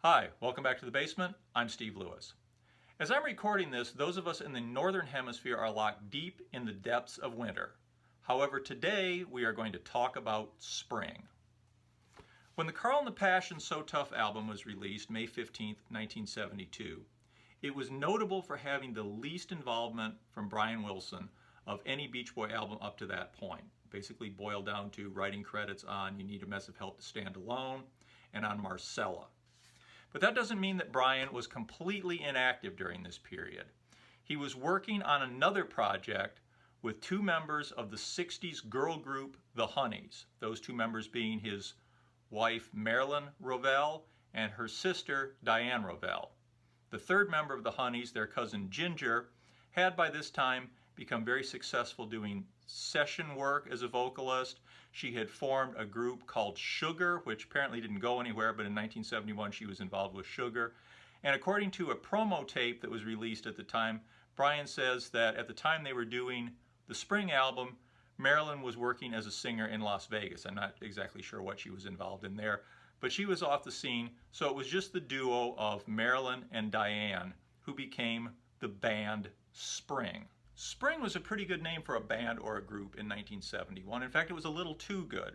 Hi, welcome back to the basement. I'm Steve Lewis. As I'm recording this, those of us in the northern hemisphere are locked deep in the depths of winter. However, today we are going to talk about spring. When the Carl and the Passion So Tough album was released May 15, 1972, it was notable for having the least involvement from Brian Wilson of any Beach Boy album up to that point. Basically boiled down to writing credits on You Need a Mess of Help to Stand Alone and on Marcella. But that doesn't mean that Brian was completely inactive during this period. He was working on another project with two members of the 60s girl group The Honeys, those two members being his wife Marilyn Rovell and her sister Diane Rovell. The third member of the Honeys, their cousin Ginger, had by this time become very successful doing session work as a vocalist. She had formed a group called Sugar, which apparently didn't go anywhere, but in 1971 she was involved with Sugar. And according to a promo tape that was released at the time, Brian says that at the time they were doing the spring album, Marilyn was working as a singer in Las Vegas. I'm not exactly sure what she was involved in there, but she was off the scene, so it was just the duo of Marilyn and Diane who became the band Spring. Spring was a pretty good name for a band or a group in 1971. In fact, it was a little too good.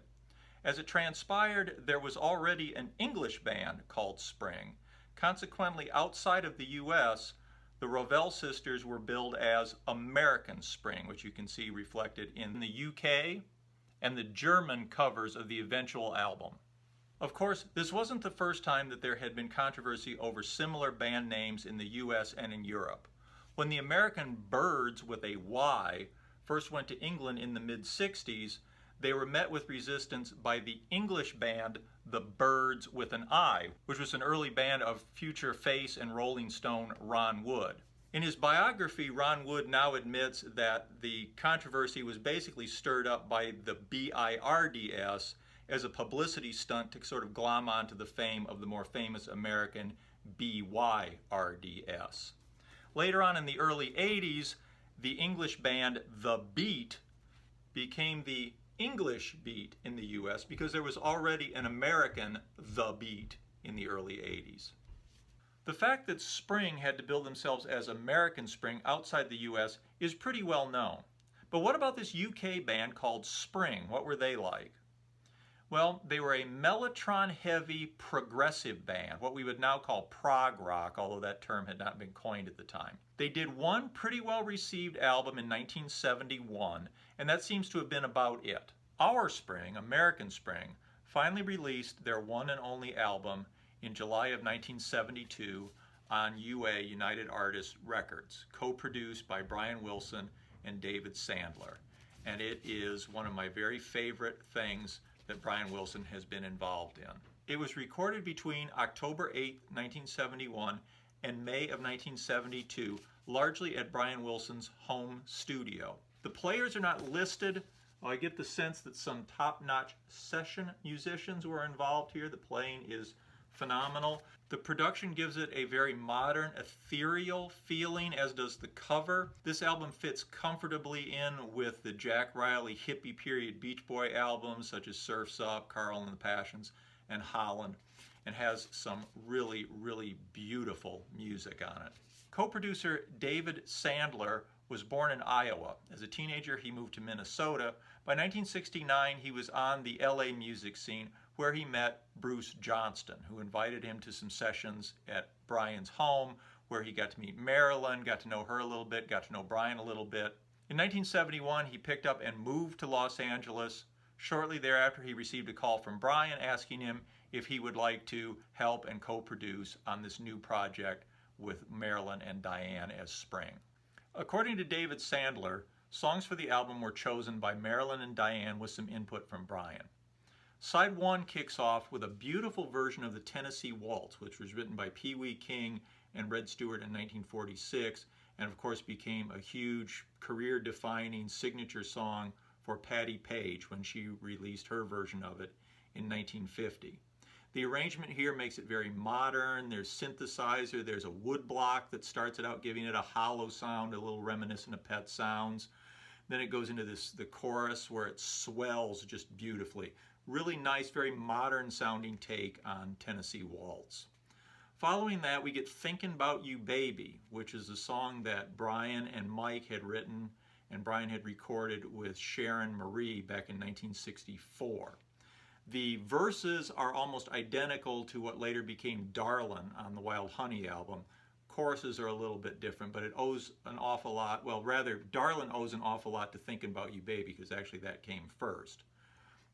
As it transpired, there was already an English band called Spring. Consequently, outside of the US, the Rovell sisters were billed as American Spring, which you can see reflected in the UK and the German covers of the eventual album. Of course, this wasn't the first time that there had been controversy over similar band names in the US and in Europe. When the American Byrds, with a Y, first went to England in the mid-60s, they were met with resistance by the English band The Byrds with an I, which was an early band of future Face and Rolling Stone Ron Wood. In his biography, Ron Wood now admits that the controversy was basically stirred up by the BIRDS as a publicity stunt to sort of glom onto the fame of the more famous American BYRDS. Later on in the early 80s, the English band The Beat became the English Beat in the US because there was already an American The Beat in the early 80s. The fact that Spring had to bill themselves as American Spring outside the US is pretty well known. But what about this UK band called Spring? What were they like? Well, they were a mellotron-heavy progressive band, what we would now call prog rock, although that term had not been coined at the time. They did one pretty well-received album in 1971, and that seems to have been about it. Our Spring, American Spring, finally released their one and only album in July of 1972 on UA, United Artists Records, co-produced by Brian Wilson and David Sandler. And it is one of my very favorite things that Brian Wilson has been involved in. It was recorded between October 8, 1971 and May of 1972, largely at Brian Wilson's home studio. The players are not listed. I get the sense that some top-notch session musicians were involved here. The playing is phenomenal. The production gives it a very modern, ethereal feeling, as does the cover. This album fits comfortably in with the Jack Riley hippie period Beach Boy albums such as Surf's Up, Carl and the Passions, and Holland, and has some really, really beautiful music on it. Co-producer David Sandler was born in Iowa. As a teenager, he moved to Minnesota. By 1969, he was on the LA music scene, where he met Bruce Johnston, who invited him to some sessions at Brian's home, where he got to meet Marilyn, got to know her a little bit, got to know Brian a little bit. In 1971, he picked up and moved to Los Angeles. Shortly thereafter, he received a call from Brian asking him if he would like to help and co-produce on this new project with Marilyn and Diane as Spring. According to David Sandler, songs for the album were chosen by Marilyn and Diane with some input from Brian. Side 1 kicks off with a beautiful version of the Tennessee Waltz, which was written by Pee Wee King and Red Stewart in 1946, and of course became a huge career-defining signature song for Patti Page when she released her version of it in 1950. The arrangement here makes it very modern. There's synthesizer, there's a wood block that starts it out, giving it a hollow sound, a little reminiscent of Pet Sounds. Then it goes into the chorus where it swells just beautifully. Really nice, very modern sounding take on Tennessee Waltz. Following that, we get Thinkin' About You Baby, which is a song that Brian and Mike had written and Brian had recorded with Sharon Marie back in 1964. The verses are almost identical to what later became Darlin' on the Wild Honey album. Choruses are a little bit different, but it owes an awful lot, well, rather, Darlin' owes an awful lot to Thinkin' About You Baby, because actually that came first.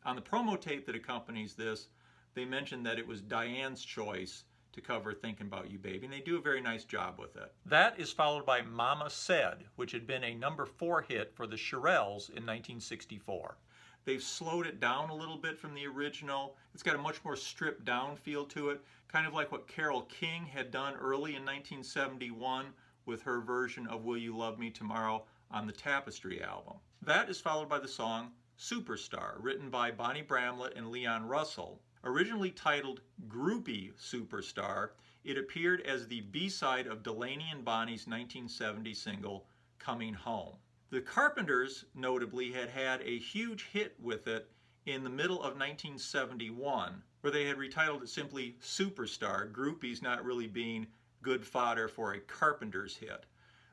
On the promo tape that accompanies this, they mentioned that it was Diane's choice to cover Thinkin' About You Baby, and they do a very nice job with it. That is followed by Mama Said, which had been a #4 hit for the Shirelles in 1964. They've slowed it down a little bit from the original. It's got a much more stripped down feel to it, kind of like what Carole King had done early in 1971 with her version of Will You Love Me Tomorrow on the Tapestry album. That is followed by the song Superstar, written by Bonnie Bramlett and Leon Russell. Originally titled Groupie Superstar, it appeared as the B-side of Delaney and Bonnie's 1970 single, Coming Home. The Carpenters, notably, had had a huge hit with it in the middle of 1971, where they had retitled it simply Superstar, Groupies not really being good fodder for a Carpenters hit.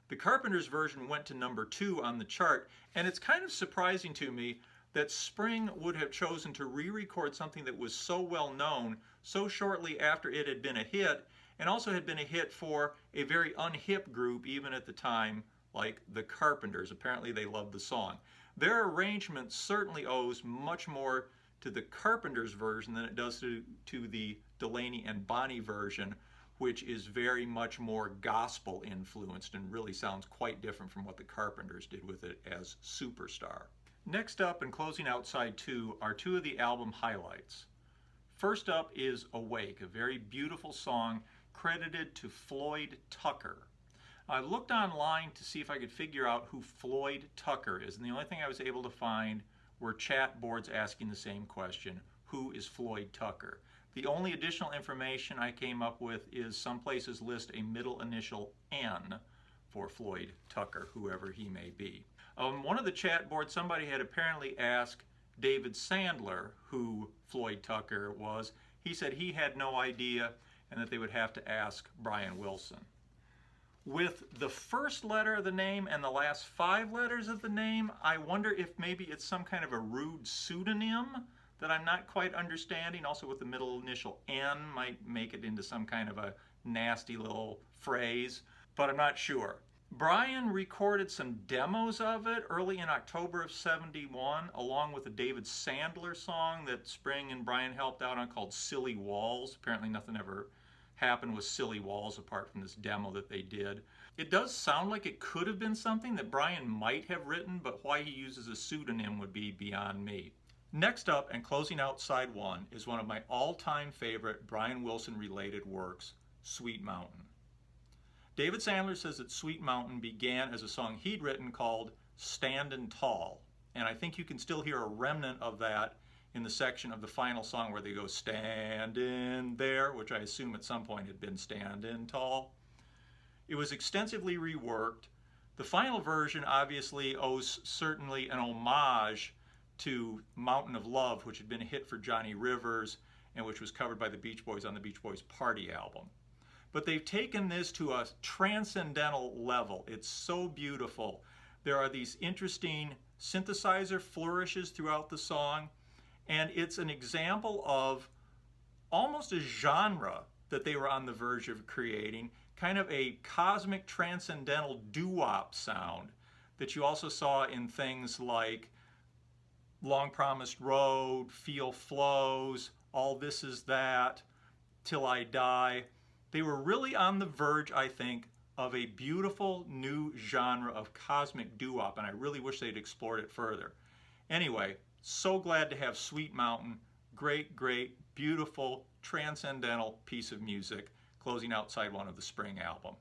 The Carpenters version went to #2 on the chart, and it's kind of surprising to me that Spring would have chosen to re-record something that was so well known so shortly after it had been a hit, and also had been a hit for a very unhip group even at the time, like the Carpenters. Apparently they loved the song. Their arrangement certainly owes much more to the Carpenters version than it does to the Delaney and Bonnie version, which is very much more gospel influenced and really sounds quite different from what the Carpenters did with it as Superstar. Next up, and closing out side 2, are 2 of the album highlights. First up is Awake, a very beautiful song credited to Floyd Tucker. I looked online to see if I could figure out who Floyd Tucker is, and the only thing I was able to find were chat boards asking the same question: who is Floyd Tucker? The only additional information I came up with is some places list a middle initial N for Floyd Tucker, whoever he may be. One of the chat boards, somebody had apparently asked David Sandler who Floyd Tucker was. He said he had no idea and that they would have to ask Brian Wilson. With the first letter of the name and the last 5 letters of the name, I wonder if maybe it's some kind of a rude pseudonym that I'm not quite understanding. Also with the middle initial N might make it into some kind of a nasty little phrase, but I'm not sure. Brian recorded some demos of it early in October of '71, along with a David Sandler song that Spring and Brian helped out on called Silly Walls. Apparently nothing ever happened with Silly Walls apart from this demo that they did. It does sound like it could have been something that Brian might have written, but why he uses a pseudonym would be beyond me. Next up, and closing out side 1, is one of my all-time favorite Brian Wilson related works, Sweet Mountain. David Sandler says that Sweet Mountain began as a song he'd written called Standin' Tall, and I think you can still hear a remnant of that in the section of the final song where they go standin' there, which I assume at some point had been Standin' Tall. It was extensively reworked. The final version obviously owes certainly an homage to Mountain of Love, which had been a hit for Johnny Rivers and which was covered by the Beach Boys on the Beach Boys Party album. But they've taken this to a transcendental level. It's so beautiful. There are these interesting synthesizer flourishes throughout the song, and it's an example of almost a genre that they were on the verge of creating, kind of a cosmic transcendental doo-wop sound that you also saw in things like Long Promised Road, Feel Flows, All This Is That, Till I Die. They were really on the verge, I think, of a beautiful new genre of cosmic doo-wop, and I really wish they'd explored it further. Anyway, so glad to have Sweet Mountain. Great, great, beautiful, transcendental piece of music closing out side 1 of the Spring album.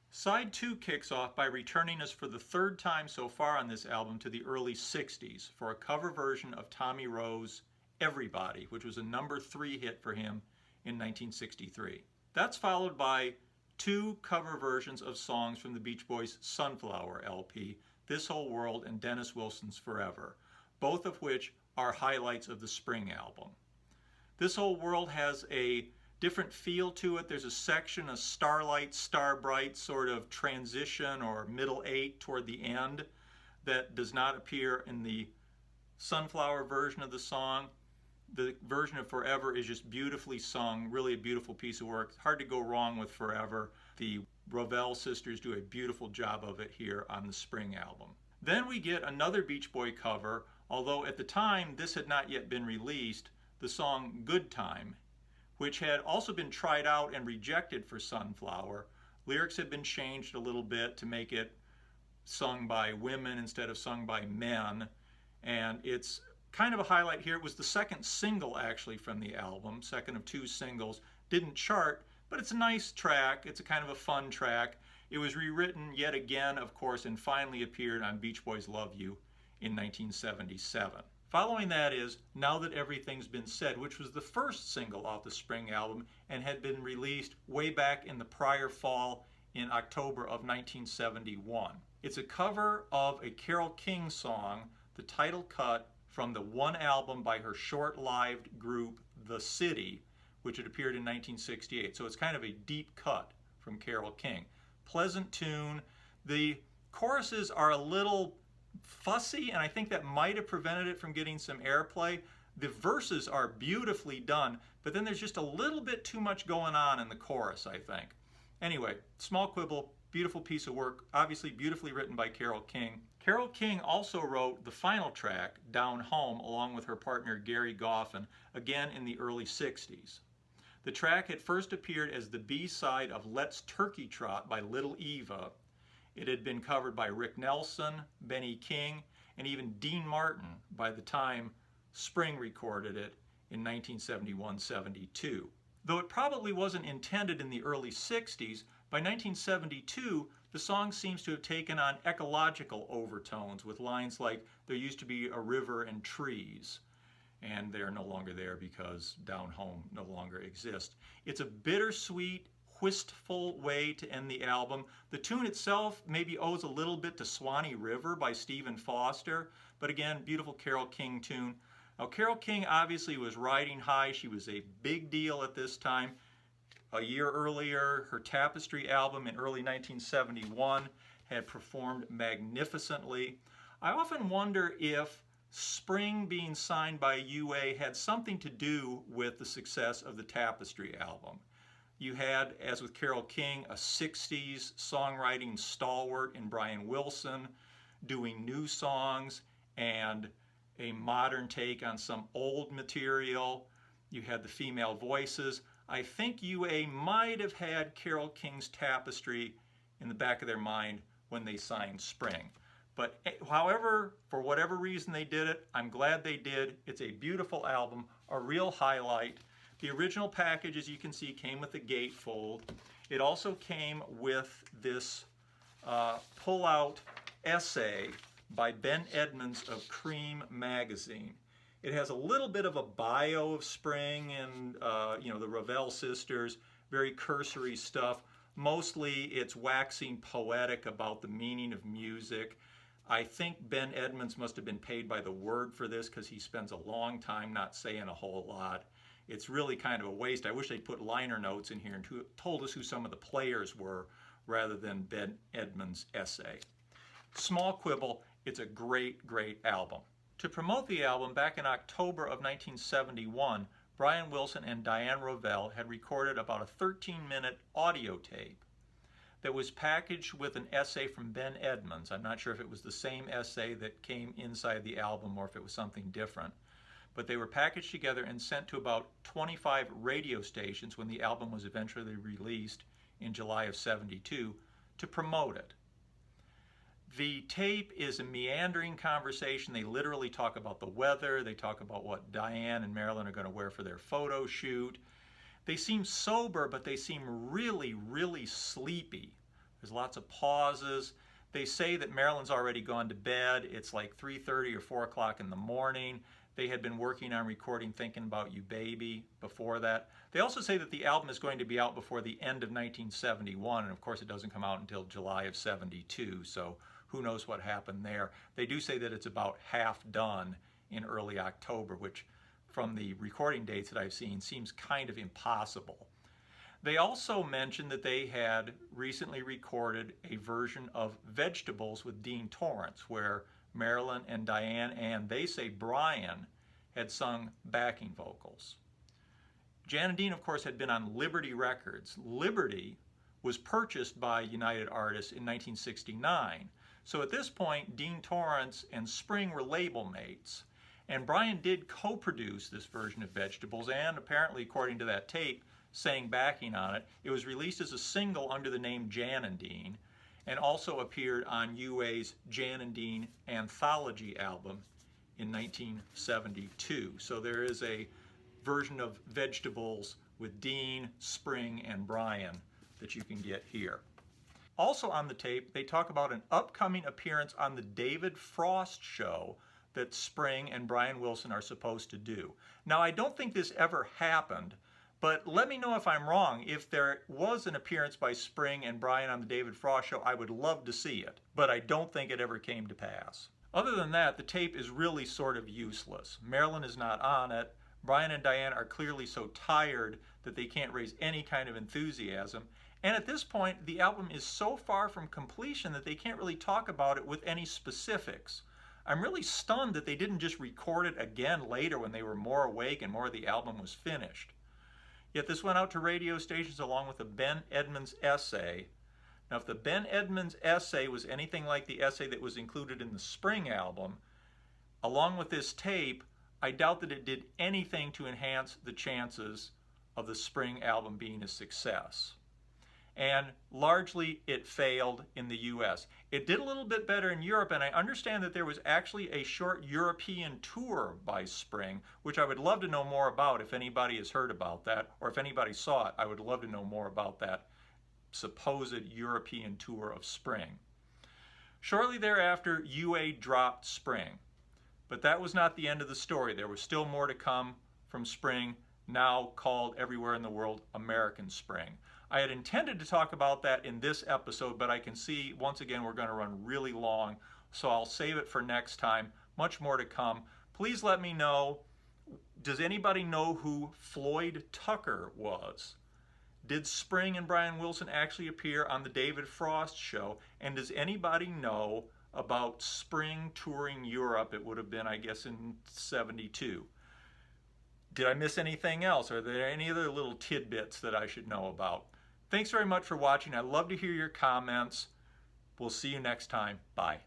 Side 2 kicks off by returning us for the 3rd time so far on this album to the early 60s for a cover version of Tommy Roe's Everybody, which was a #3 hit for him in 1963. That's followed by 2 cover versions of songs from the Beach Boys' Sunflower LP, This Whole World and Dennis Wilson's Forever, both of which are highlights of the Spring album. This Whole World has a different feel to it. There's a section, a Starlight, Starbright sort of transition or middle eight toward the end that does not appear in the Sunflower version of the song. The version of Forever is just beautifully sung, really a beautiful piece of work. Hard to go wrong with Forever. The Ravel sisters do a beautiful job of it here on the Spring album. Then we get another Beach Boy cover, although at the time this had not yet been released, the song Good Time, which had also been tried out and rejected for Sunflower. Lyrics had been changed a little bit to make it sung by women instead of sung by men, and it's kind of a highlight here. It was the second single actually from the album, second of two singles. Didn't chart, but it's a nice track. It's a kind of a fun track. It was rewritten yet again, of course, and finally appeared on Beach Boys' Love You in 1977. Following that is Now That Everything's Been Said, which was the first single off the Spring album and had been released way back in the prior fall in October of 1971. It's a cover of a Carole King song, the title cut from the one album by her short-lived group, The City, which had appeared in 1968. So it's kind of a deep cut from Carole King. Pleasant tune. The choruses are a little fussy, and I think that might have prevented it from getting some airplay. The verses are beautifully done, but then there's just a little bit too much going on in the chorus, I think. Anyway, small quibble, beautiful piece of work, obviously beautifully written by Carole King. Carole King also wrote the final track, Down Home, along with her partner Gary Goffin, again in the early 60s. The track had first appeared as the B-side of Let's Turkey Trot by Little Eva. It had been covered by Rick Nelson, Benny King, and even Dean Martin by the time Spring recorded it in 1971-72. Though it probably wasn't intended in the early 60s, by 1972, the song seems to have taken on ecological overtones with lines like, there used to be a river and trees, and they're no longer there because Down Home no longer exists. It's a bittersweet, wistful way to end the album. The tune itself maybe owes a little bit to Swanee River by Stephen Foster, but again, beautiful Carole King tune. Now, Carole King obviously was riding high. She was a big deal at this time. A year earlier, her Tapestry album in early 1971 had performed magnificently. I often wonder if Spring being signed by UA had something to do with the success of the Tapestry album. You had, as with Carole King, a 60s songwriting stalwart in Brian Wilson doing new songs and a modern take on some old material. You had the female voices. I think UA might have had Carole King's Tapestry in the back of their mind when they signed Spring. But however, for whatever reason they did it, I'm glad they did. It's a beautiful album, a real highlight. The original package, as you can see, came with the gatefold. It also came with this pull-out essay by Ben Edmonds of Cream magazine. It has a little bit of a bio of Spring and the Ravel sisters, very cursory stuff. Mostly it's waxing poetic about the meaning of music. I think Ben Edmonds must have been paid by the word for this because he spends a long time not saying a whole lot. It's really kind of a waste. I wish they'd put liner notes in here and told us who some of the players were rather than Ben Edmonds' essay. Small quibble, it's a great, great album. To promote the album, back in October of 1971, Brian Wilson and Diane Ravel had recorded about a 13-minute audio tape that was packaged with an essay from Ben Edmonds. I'm not sure if it was the same essay that came inside the album or if it was something different. But they were packaged together and sent to about 25 radio stations when the album was eventually released in July of '72 to promote it. The tape is a meandering conversation. They literally talk about the weather. They talk about what Diane and Marilyn are going to wear for their photo shoot. They seem sober, but they seem really, really sleepy. There's lots of pauses. They say that Marilyn's already gone to bed. It's like 3:30 or 4 o'clock in the morning. They had been working on recording Thinking About You Baby before that. They also say that the album is going to be out before the end of 1971, and of course it doesn't come out until July of '72, so who knows what happened there. They do say that it's about half done in early October, which from the recording dates that I've seen, seems kind of impossible. They also mentioned that they had recently recorded a version of Vegetables with Dean Torrance, where Marilyn and Diane and, they say, Brian had sung backing vocals. Jan and Dean, of course, had been on Liberty Records. Liberty was purchased by United Artists in 1969. So at this point, Dean Torrance and Spring were label mates. And Brian did co-produce this version of Vegetables, and apparently, according to that tape, sang backing on it. It was released as a single under the name Jan and Dean, and also appeared on UA's Jan and Dean Anthology album in 1972. So there is a version of Vegetables with Dean, Spring, and Brian that you can get here. Also on the tape, they talk about an upcoming appearance on the David Frost show that Spring and Brian Wilson are supposed to do. Now, I don't think this ever happened, but let me know if I'm wrong. If there was an appearance by Spring and Brian on the David Frost show, I would love to see it, but I don't think it ever came to pass. Other than that, the tape is really sort of useless. Marilyn is not on it. Brian and Diane are clearly so tired that they can't raise any kind of enthusiasm. And at this point, the album is so far from completion that they can't really talk about it with any specifics. I'm really stunned that they didn't just record it again later when they were more awake and more of the album was finished. Yet this went out to radio stations along with a Ben Edmonds essay. Now, if the Ben Edmonds essay was anything like the essay that was included in the Spring album, along with this tape, I doubt that it did anything to enhance the chances of the Spring album being a success. And largely it failed in the US. It did a little bit better in Europe, and I understand that there was actually a short European tour by Spring, which I would love to know more about if anybody has heard about that, or if anybody saw it, I would love to know more about that supposed European tour of Spring. Shortly thereafter, UA dropped Spring, but that was not the end of the story. There was still more to come from Spring, now called everywhere in the world American Spring. I had intended to talk about that in this episode, but I can see, once again, we're going to run really long, so I'll save it for next time. Much more to come. Please let me know, does anybody know who Floyd Tucker was? Did Spring and Brian Wilson actually appear on the David Frost show? And does anybody know about Spring touring Europe? It would have been, I guess, in '72. Did I miss anything else? Are there any other little tidbits that I should know about? Thanks very much for watching. I'd love to hear your comments. We'll see you next time. Bye.